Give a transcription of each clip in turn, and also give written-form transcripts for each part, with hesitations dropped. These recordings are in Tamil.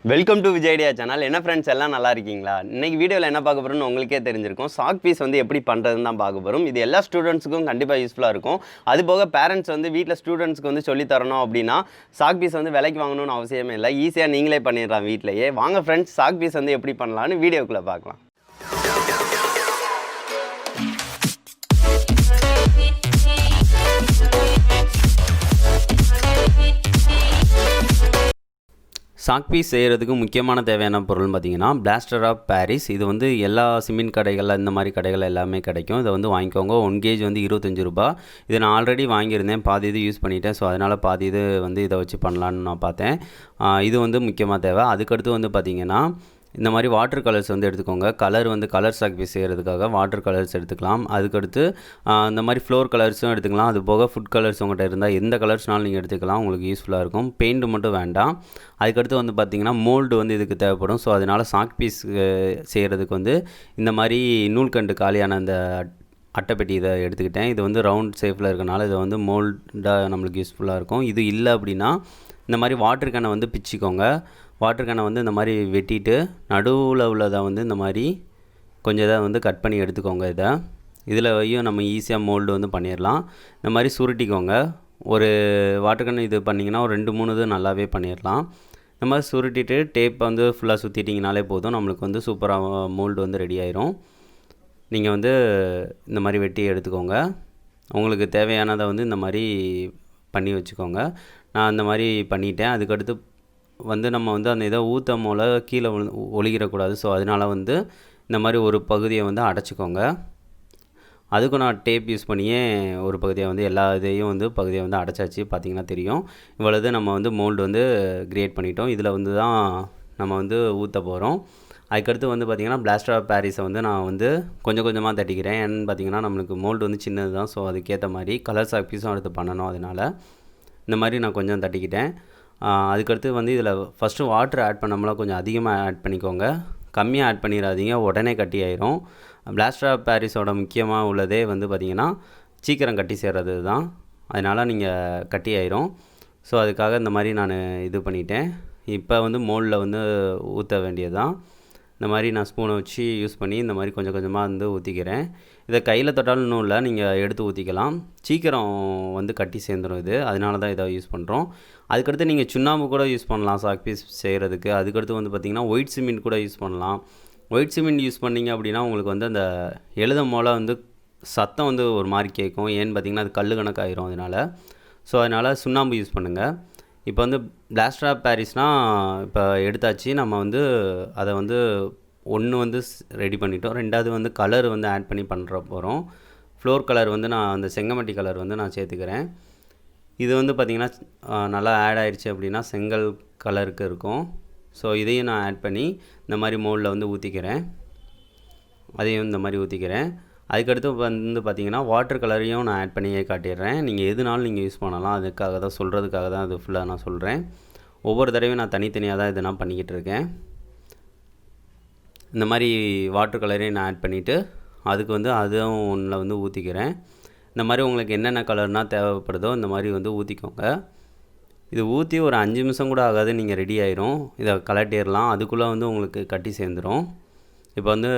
Welcome to Vijay channel. என்ன ஃப்ரெண்ட்ஸ் எல்லாம் நல்லா இருக்கீங்களா? இன்றைக்கி வீடியோவில் என்ன பார்க்க போகிறோம்னு உங்களுக்கே தெரிஞ்சிருக்கும். சாக் பீஸ் வந்து எப்படி பண்ணுறதுன்னு தான் பார்க்க போகிறோம். இது எல்லா ஸ்டூடெண்ட்ஸுக்கும் கண்டிப்பாக யூஸ்ஃபுல்லாக இருக்கும். அதுபோக பேரண்ட்ஸ் வந்து வீட்டில் ஸ்டூடெண்ட்ஸ்க்கு வந்து சொல்லி தரணும் அப்படின்னா சாக் பீஸ் வந்து விலைக்கு வாங்கணும்னு அவசியமே இல்லை. ஈஸியாக நீங்களே பண்ணிடலாம் வீட்டிலேயே. வாங்க ஃப்ரெண்ட்ஸ், சாக் பீஸ் வந்து எப்படி பண்ணலான்னு வீடியோக்குள்ளே பார்க்கலாம். சாக் பீஸ் செய்கிறதுக்கு முக்கியமான தேவையான பொருள்னு பார்த்தீங்கன்னா பிளாஸ்டர் ஆஃப் பாரிஸ். இது வந்து எல்லா சிமெண்ட் கடைகளில் இந்த மாதிரி கடைகள் எல்லாமே கிடைக்கும். இதை வந்து வாங்கிக்கோங்க. 1 கேஜ் வந்து 25 ரூபா. இது நான் ஆல்ரெடி வாங்கியிருந்தேன், பாதி இது யூஸ் பண்ணிட்டேன். ஸோ அதனால் பாதி இது வந்து இதை வச்சு பண்ணலான்னு நான் பார்த்தேன். இது வந்து முக்கியமாக தேவை. அதுக்கடுத்து வந்து பார்த்திங்கன்னா இந்த மாதிரி வாட்டர் கலர்ஸ் வந்து எடுத்துக்கோங்க. கலர் சாக் பீஸ் செய்கிறதுக்காக வாட்டர் கலர்ஸ் எடுத்துக்கலாம். அதுக்கடுத்து இந்த மாதிரி ஃப்ளோர் கலர்ஸும் எடுத்துக்கலாம். அது போக ஃபுட் கலர்ஸ் உங்கள்கிட்ட இருந்தால் எந்த கலர்ஸ்னாலும் நீங்கள் எடுத்துக்கலாம், உங்களுக்கு யூஸ்ஃபுல்லாக இருக்கும். பெயிண்ட் மட்டும் வேண்டாம். அதுக்கடுத்து வந்து பார்த்திங்கன்னா மோல்டு வந்து இதுக்கு தேவைப்படும். ஸோ அதனால் சாக் பீஸ் செய்கிறதுக்கு வந்து இந்த மாதிரி நூல்கண்டு காலியான அந்த அட்டைப்பெட்டி இதை எடுத்துக்கிட்டேன். இது வந்து ரவுண்ட் ஷேப்பில் இருக்கனால இதை வந்து மோல்டாக நம்மளுக்கு யூஸ்ஃபுல்லாக இருக்கும். இது இல்லை அப்படின்னா இந்த மாதிரி வாட்டர் கேனை வந்து பிச்சுக்கோங்க. வாட்டர் கேனை வந்து இந்த மாதிரி வெட்டிட்டு நடுவில் உள்ளதை வந்து இந்த மாதிரி கொஞ்சம் இதை வந்து கட் பண்ணி எடுத்துக்கோங்க. இதில் வையும் நம்ம ஈஸியாக மோல்டு வந்து பண்ணிடலாம். இந்த மாதிரி சுருட்டிக்கோங்க. ஒரு வாட்டர் கேன் இது பண்ணிங்கன்னா ஒரு 2-3 இது நல்லாவே பண்ணிடலாம். இந்த மாதிரி சுருட்டிட்டு டேப் வந்து ஃபுல்லாக சுற்றிட்டிங்கனாலே போதும், நம்மளுக்கு வந்து சூப்பராக மோல்டு வந்து ரெடி ஆயிரும். நீங்கள் வந்து இந்த மாதிரி வெட்டி எடுத்துக்கோங்க. உங்களுக்கு தேவையானதை வந்து இந்த மாதிரி பண்ணி வச்சுக்கோங்க. நான் அந்த மாதிரி பண்ணிட்டேன். அதுக்கடுத்து வந்து நம்ம வந்து அந்த இதை ஊற்றும் போல் கீழே ஒழுகிடக்கூடாது. ஸோ அதனால் வந்து இந்த மாதிரி ஒரு பகுதியை வந்து அடைச்சிக்கோங்க. அதுக்கும் நான் டேப் யூஸ் பண்ணியே ஒரு பகுதியை வந்து எல்லா இதையும் வந்து பகுதியை வந்து அடைச்சாச்சு. பார்த்திங்கன்னா தெரியும். இவ்வளவு நம்ம வந்து மோல்டு வந்து க்ரியேட் பண்ணிட்டோம். இதில் வந்து தான் நம்ம வந்து ஊற்ற போகிறோம். அதுக்கடுத்து வந்து பார்த்திங்கன்னா பிளாஸ்டர் ஆஃப் பாரிஸை வந்து நான் வந்து கொஞ்சம் கொஞ்சமாக தட்டிக்கிறேன். ஏன்னு பார்த்திங்கன்னா நம்மளுக்கு மோல்டு வந்து சின்னது தான். ஸோ அதுக்கேற்ற மாதிரி கலர் சாக் பீஸும் எடுத்து பண்ணணும். அதனால் இந்த மாதிரி நான் கொஞ்சம் தட்டிக்கிட்டேன். அதுக்கடுத்து வந்து இதில் ஃபஸ்ட்டு வாட்டர் ஆட் பண்ணோம்னா கொஞ்சம் அதிகமாக ஆட் பண்ணிக்கோங்க. கம்மியாக ஆட் பண்ணிடாதீங்க, உடனே கட்டி ஆயிரும். பிளாஸ்டர் ஆஃப் பாரிஸோட முக்கியமாக உள்ளதே வந்து பார்த்திங்கன்னா சீக்கிரம் கட்டி சேர்றது தான். அதனால் நீங்கள் கட்டி ஆயிரும். ஸோ அதுக்காக இந்த மாதிரி நான் இது பண்ணிட்டேன். இப்போ வந்து மோல்டில் வந்து ஊற்ற வேண்டியது தான். இந்த மாதிரி நான் ஸ்பூனை வச்சு யூஸ் பண்ணி இந்த மாதிரி கொஞ்சம் கொஞ்சமாக வந்து ஊற்றிக்கிறேன். இதை கையில் தொட்டாலும் இன்னும் இல்லை, நீங்கள் எடுத்து ஊற்றிக்கலாம். சீக்கிரம் வந்து கட்டி சேர்ந்துடும் இது. அதனால தான் இதை யூஸ் பண்ணுறோம். அதுக்கடுத்து நீங்கள் சுண்ணாம்பு கூட யூஸ் பண்ணலாம் சாக் பீஸ் செய்கிறதுக்கு. அதுக்கடுத்து வந்து பார்த்திங்கன்னா ஒயிட் சிமெண்ட் கூட யூஸ் பண்ணலாம். ஒயிட் சிமெண்ட் யூஸ் பண்ணிங்க அப்படின்னா உங்களுக்கு வந்து அந்த எழுதும் போல் வந்து சத்தம் வந்து ஒரு மாதிரி கேட்கும். ஏன்னு பார்த்திங்கன்னா அது கல் கணக்காயிரும். அதனால் சுண்ணாம்பு யூஸ் பண்ணுங்கள். இப்போ வந்து பிளாஸ்டர் ஆஃப் பாரிஸ்னால் இப்போ எடுத்தாச்சு. நம்ம வந்து அதை வந்து ஒன்று வந்து ரெடி பண்ணிட்டோம். 2வது வந்து கலர் வந்து ஆட் பண்ணி போகிறோம். ஃப்ளோர் கலர் வந்து நான் அந்த செங்கமட்டி கலர் வந்து நான் சேர்த்துக்கிறேன். இது வந்து பார்த்திங்கன்னா நல்லா ஆட் ஆகிடுச்சு அப்படின்னா செங்கல் கலருக்கு இருக்கும். ஸோ இதையும் நான் ஆட் பண்ணி இந்த மாதிரி மோல்டில் வந்து ஊற்றிக்கிறேன். அதையும் இந்த மாதிரி ஊற்றிக்கிறேன். அதுக்கடுத்து வந்து பார்த்திங்கன்னா வாட்டர் கலரையும் நான் ஆட் பண்ணியே காட்டிடுறேன். நீங்கள் எதுனாலும் நீங்கள் யூஸ் பண்ணலாம். அதுக்காக தான் சொல்கிறதுக்காக தான் அது ஃபுல்லாக நான் சொல்கிறேன். ஒவ்வொரு தடவையும் நான் தனித்தனியாக தான் இதை நான் பண்ணிக்கிட்டு இருக்கேன். இந்த மாதிரி வாட்டர் கலரையும் நான் ஆட் பண்ணிவிட்டு அதுக்கு வந்து அதுவும் ஒன்றில் வந்து ஊற்றிக்கிறேன். இந்த மாதிரி உங்களுக்கு என்னென்ன கலர்னால் தேவைப்படுதோ இந்த மாதிரி வந்து ஊற்றிக்கோங்க. இது ஊற்றி ஒரு 5 நிமிஷம் கூட ஆகாது, நீங்கள் ரெடி ஆயிரும். இதை கலட்டிடலாம். அதுக்குள்ளே வந்து உங்களுக்கு கட்டி சேர்ந்துடும். இப்போ வந்து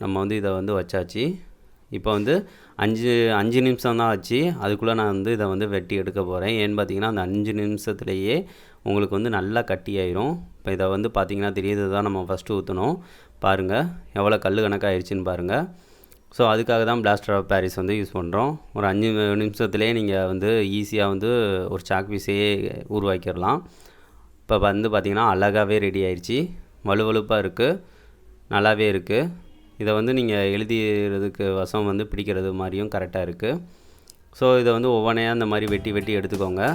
நம்ம வந்து இதை வந்து வச்சாச்சு. இப்போ வந்து 5 நிமிஷம் தான் ஆச்சு. அதுக்குள்ளே நான் வந்து இதை வந்து வெட்டி எடுக்க போகிறேன். ஏன்னு பார்த்தீங்கன்னா அந்த 5 நிமிஷத்துலேயே உங்களுக்கு வந்து நல்லா கட்டி ஆயிரும். இப்போ இதை வந்து பார்த்திங்கன்னா தெரியுது தான் நம்ம ஃபஸ்ட்டு ஊற்றணும். பாருங்கள் எவ்வளோ கல் கணக்காகிடுச்சின்னு பாருங்கள். ஸோ அதுக்காக தான் பிளாஸ்டர் ஆஃப் பாரிஸ் வந்து யூஸ் பண்ணுறோம். ஒரு 5 நிமிஷத்துலேயே நீங்கள் வந்து ஈஸியாக வந்து ஒரு சாக் பீஸையே உருவாக்கிடலாம். இப்போ வந்து பார்த்திங்கன்னா அழகாகவே ரெடி ஆயிடுச்சு. வலுவலுப்பாக இருக்குது, நல்லாவே இருக்குது. இதை வந்து நீங்கள் எழுதிறதுக்கு வசம் வந்து பிடிக்கிறது மாதிரியும் கரெக்டாக இருக்குது. ஸோ இதை வந்து ஒவ்வொன்றையாக இந்த மாதிரி வெட்டி எடுத்துக்கோங்க.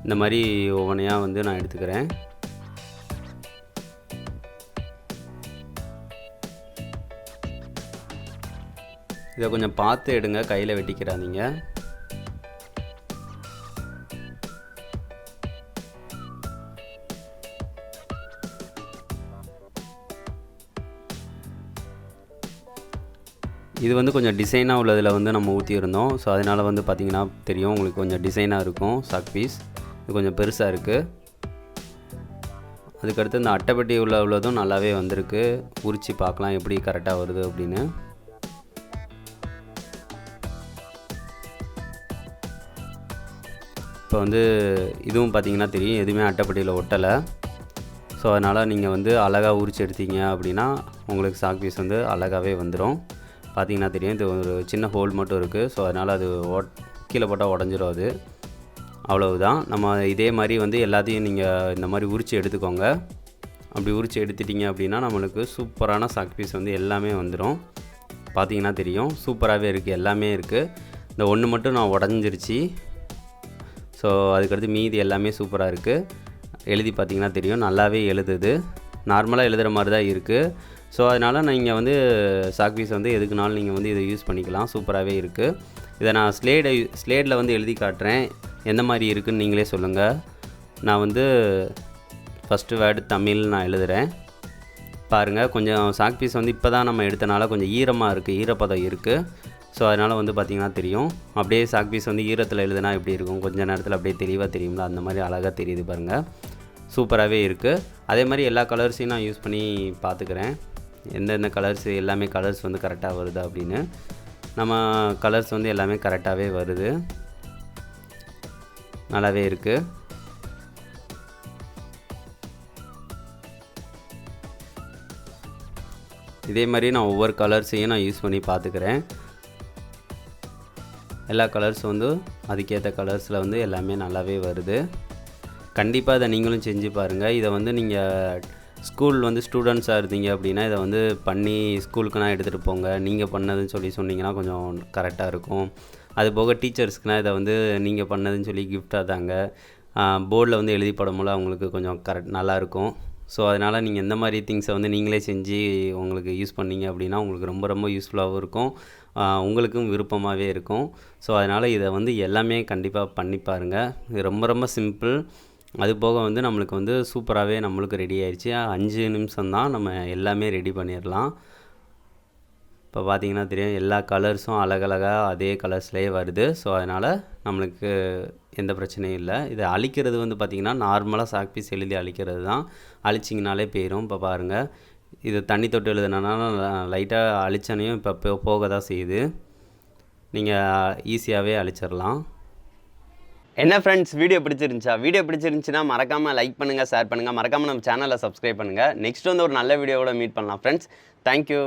இந்த மாதிரி ஒவ்வொன்றையாக வந்து நான் எடுத்துக்கிறேன். இதை கொஞ்சம் பார்த்து எடுங்க, கையில் வெட்டிக்கிறாதீங்க. இது வந்து கொஞ்சம் டிசைனாக உள்ளதில் வந்து நம்ம ஊற்றியிருந்தோம். ஸோ அதனால் வந்து பார்த்திங்கன்னா தெரியும் உங்களுக்கு கொஞ்சம் டிசைனாக இருக்கும் சாக் பீஸ். இது கொஞ்சம் பெருசாக இருக்குது. அதுக்கடுத்து இந்த அட்டைப்பெட்டி உள்ளதும் நல்லாவே வந்திருக்கு. உரித்து பார்க்கலாம் எப்படி கரெக்டாக வருது அப்படின்னு. இப்போ வந்து இதுவும் பார்த்திங்கன்னா தெரியும், எதுவுமே அட்டைப்பெட்டியில் ஒட்டலை. ஸோ அதனால் நீங்கள் வந்து அழகாக உரித்து எடுத்தீங்க அப்படின்னா உங்களுக்கு சாக் பீஸ் வந்து அழகாகவே வந்துடும். பார்த்திங்கன்னா தெரியும், இது ஒரு சின்ன ஹோல் மட்டும் இருக்குது. ஸோ அதனால் அது கீழே போட்டால் உடஞ்சிரும். அது அவ்வளவுதான். நம்ம இதே மாதிரி வந்து எல்லாத்தையும் நீங்கள் இந்த மாதிரி உரித்து எடுத்துக்கோங்க. அப்படி உரித்து எடுத்துட்டிங்க அப்படின்னா நம்மளுக்கு சூப்பரான சாக் பீஸ் வந்து எல்லாமே வந்துடும். பார்த்திங்கன்னா தெரியும், சூப்பராகவே இருக்குது, எல்லாமே இருக்குது. இந்த ஒன்று மட்டும் நான் உடஞ்சிருச்சு. ஸோ அதுக்கடுத்து மீதி எல்லாமே சூப்பராக இருக்குது. எழுதி பார்த்திங்கன்னா தெரியும், நல்லாவே எழுதுது. நார்மலாக எழுதுகிற மாதிரி தான் இருக்குது. ஸோ அதனால் நீங்கள் வந்து சாக் பீஸ் வந்து எதுக்குனாலும் நீங்கள் வந்து இதை யூஸ் பண்ணிக்கலாம். சூப்பராகவே இருக்குது. இதை நான் ஸ்லேடில் வந்து எழுதி காட்டுறேன், எந்த மாதிரி இருக்குதுன்னு நீங்களே சொல்லுங்கள். நான் வந்து ஃபஸ்ட்டு வேர்டு தமிழ் நான் எழுதுகிறேன். பாருங்கள், கொஞ்சம் சாக் பீஸ் வந்து இப்போ தான் நம்ம எடுத்தனால கொஞ்சம் ஈரமாக இருக்குது, ஈரப்பதம் இருக்குது. ஸோ அதனால் வந்து பார்த்திங்கன்னா தெரியும், அப்படியே சாக் பீஸ் வந்து ஈரத்தில் எழுதுனா எப்படி இருக்கும், கொஞ்சம் நேரத்தில் அப்படியே தெளிவாக தெரியும்ல, அந்த மாதிரி அழகாக தெரியுது பாருங்கள். சூப்பராகவே இருக்குது. அதே மாதிரி எல்லா கலர்ஸையும் நான் யூஸ் பண்ணி பார்த்துக்கிறேன், எந்தெந்த கலர்ஸ் எல்லாமே கலர்ஸ் வந்து கரெக்டாக வருது அப்படின்னு. நம்ம கலர்ஸ் வந்து எல்லாமே கரெக்டாகவே வருது, நல்லாவே இருக்குது. இதே மாதிரி நான் ஒவ்வொரு கலர்ஸையும் நான் யூஸ் பண்ணி பார்த்துக்கிறேன். எல்லா கலர்ஸ் வந்து அதுக்கேற்ற கலர்ஸில் வந்து எல்லாமே நல்லாவே வருது. கண்டிப்பாக இதை நீங்களும் செஞ்சு பாருங்கள். இதை வந்து நீங்கள் ஸ்கூல் வந்து ஸ்டூடெண்ட்ஸாக இருந்தீங்க அப்படின்னா இதை வந்து பண்ணி ஸ்கூலுக்குனா எடுத்துகிட்டு போங்க. நீங்கள் பண்ணதுன்னு சொல்லி சொன்னீங்கன்னா கொஞ்சம் கரெக்டாக இருக்கும். அதுபோக டீச்சர்ஸ்க்குனால் இதை வந்து நீங்கள் பண்ணதுன்னு சொல்லி கிஃப்டாக தாங்க. போர்டில் வந்து எழுதி போடும்போது அவங்களுக்கு கொஞ்சம் நல்லாயிருக்கும். ஸோ அதனால் நீங்கள் இந்த மாதிரி திங்ஸை வந்து நீங்களே செஞ்சு உங்களுக்கு யூஸ் பண்ணீங்க அப்படின்னா உங்களுக்கு ரொம்ப ரொம்ப யூஸ்ஃபுல்லாகவும் இருக்கும், உங்களுக்கும் விருப்பமாகவே இருக்கும். ஸோ அதனால் இதை வந்து எல்லாமே கண்டிப்பாக பண்ணி பாருங்கள். இது ரொம்ப ரொம்ப சிம்பிள். அது போக வந்து நம்மளுக்கு வந்து சூப்பராகவே நம்மளுக்கு ரெடி ஆயிடுச்சு. 5 நிமிஷம்தான் நம்ம எல்லாமே ரெடி பண்ணிடலாம். இப்போ பார்த்திங்கன்னா தெரியும், எல்லா கலர்ஸும் அழகழகாக அதே கலர்ஸ்லேயே வருது. ஸோ அதனால் நம்மளுக்கு எந்த பிரச்சனையும் இல்லை. இதை அழிக்கிறது வந்து பார்த்திங்கன்னா நார்மலாக சாக் பீஸ் எழுதி அழிக்கிறது தான், அழிச்சிங்கனாலே போயிடும். இப்போ பாருங்கள், இது தண்ணி தொட்டு எழுதுனால லைட்டாக அழிச்சனையும் இப்போ போக தான் செய்யுது. நீங்கள் ஈஸியாகவே அழிச்சிடலாம். என்ன ஃப்ரெண்ட்ஸ், வீடியோ பிடிச்சிருந்துச்சுன்னா மறக்காமல் லைக் பண்ணுங்கள், ஷேர் பண்ணுங்கள், மறக்காமல் நம்ம சேனலை சப்ஸ்கிரைப் பண்ணுங்கள். நெக்ஸ்ட் வந்து ஒரு நல்ல வீடியோவோட மீட் பண்ணலாம் ஃப்ரெண்ட்ஸ். தேங்க்யூ.